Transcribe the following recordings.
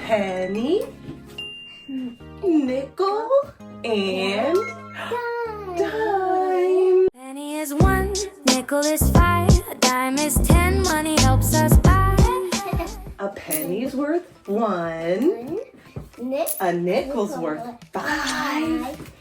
penny, nickel, and dime. Penny is 1, nickel is 5, a dime is 10, money helps us buy. A penny's worth 1, a nickel's worth 5,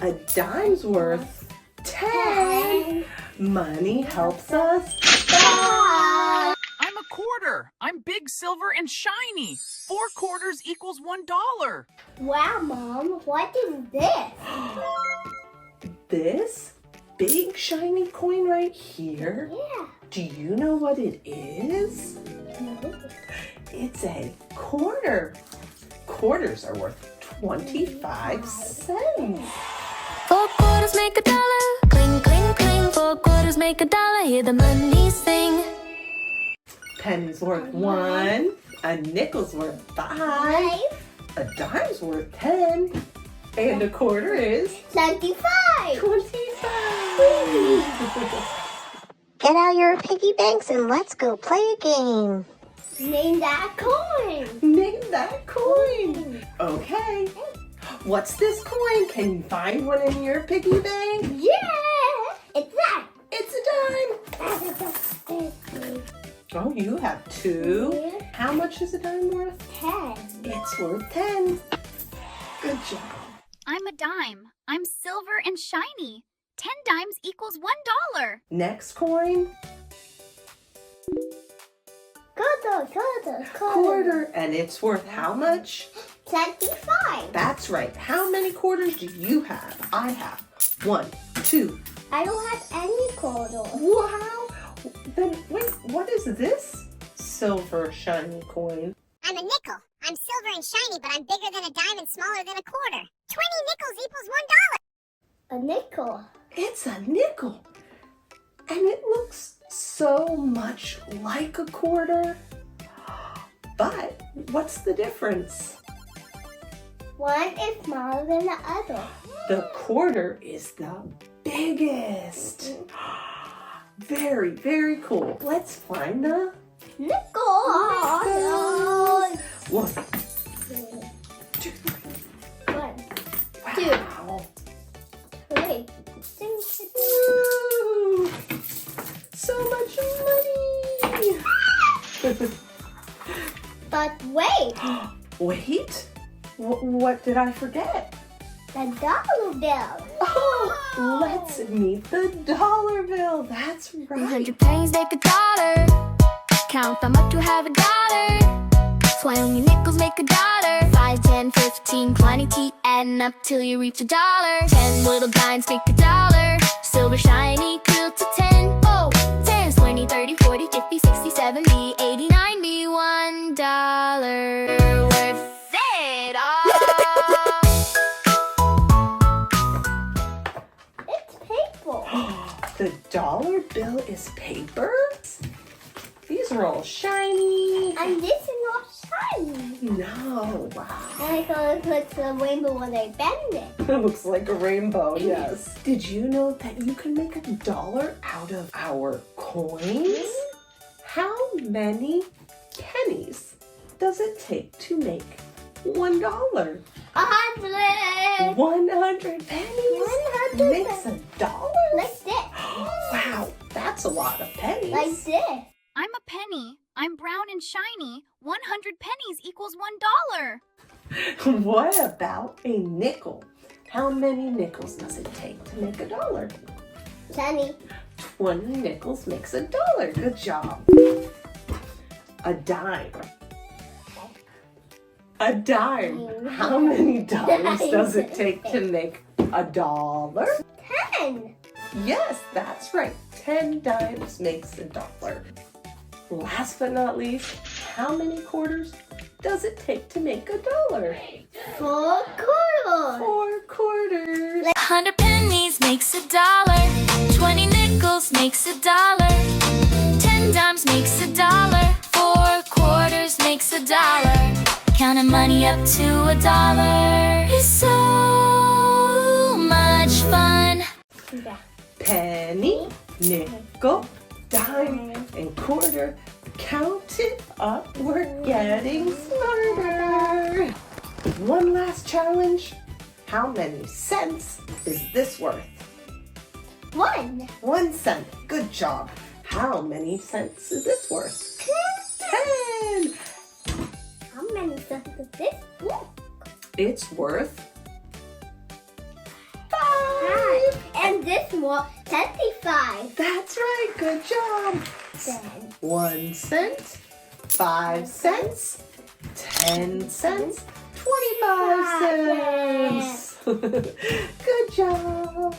a dime's worth 10. Money helps us buy. I'm a quarter. I'm big, silver, and shiny. 4 quarters equals $1. Wow, Mom, what is this? This big shiny coin right here, Yeah. do you know what it is? No. It's a quarter. Quarters are worth 25 cents. 4 quarters make a dollar, cling, cling, cling. 4 quarters make a dollar, hear the money sing. Penny's worth 1, a nickel's worth 5, a dime's worth 10, and a quarter is 25. 25. Get out your piggy banks and let's go play a game. Name that coin. Name that coin. Okay. What's this coin? Can you find one in your piggy bank? Yeah, it's that. It's a dime. Oh, you have 2. How much is a dime worth? 10. It's worth 10. Good job. I'm a dime. I'm silver and shiny. 10 dimes equals $1. Next coin, quarter, and it's worth how much? 25. That's right. How many quarters do you have? I have 1, 2. I don't have any quarters. Wow. Then wait, what is this silver shiny coin? I'm a nickel. I'm silver and shiny, but I'm bigger than a dime and smaller than a quarter. 20 nickels equals $1. A nickel. It's a nickel. And it looks so much like a quarter. But what's the difference? One is smaller than the other. The quarter is the biggest. Very, very cool. Let's find the Nickel. nickels. 1, 2, 1, wow. 3. Woo! So much money. But wait, Wait, what did I forget? the dollar bill. Oh, let's meet the dollar bill. That's right. 100 pennies make a dollar, count them up to have a dollar. 20 nickels make a dollar, 5, 10, 15, 20, keep adding up till you reach a dollar. 10 little dimes make a dollar, silver shiny grew to 10. Oh, 10, 20, 30, 40, 50, 60, 70, 80, 90, $1 worth it all. It's paper. The dollar bill is paper? These are all shiny. And this is not shiny. No, wow. And I thought it looks like a rainbow when I bend it. It looks like a rainbow, yes. Did you know that you can make a dollar out of our coins? How many pennies does it take to make $1? 100. 100 pennies 100 makes a dollar? Like this. Wow, that's a lot of pennies. Like this. I'm a penny. I'm brown and shiny. 100 pennies equals $1. What about a nickel? How many nickels does it take to make a dollar? 20. 20 nickels makes a dollar. Good job. A dime. A dime. How many dimes does it take to make a dollar? 10. Yes, that's right. 10 dimes makes a dollar. Last but not least, how many quarters does it take to make a dollar? 4 quarters. 4 quarters. 100 pennies makes a dollar, 20 nickels makes a dollar, 10 dimes makes a dollar, 4 quarters makes a dollar. Counting money up to $1 is so much fun. Penny, nickel, dime, and quarter. Count it up, we're getting smarter. $1. One last challenge. How many cents is this worth? 1. 1 cent. Good job. How many cents is this worth? 10. How many cents is this book? It's worth 5. 5. And this one, 25. That's right. Good job. Then 1 cent, 5 cents, 10 cents, 25 cents. Good job.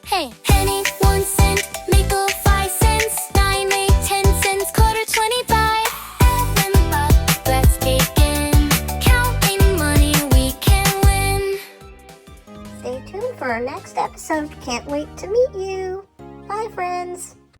Hey, penny, 1 cent, nickel, 5 cents, dime, 8, 10 cents, quarter, 25. Add them up, let's begin. Counting money we can win. Stay tuned for our next episode. Can't wait to meet you. Bye, friends.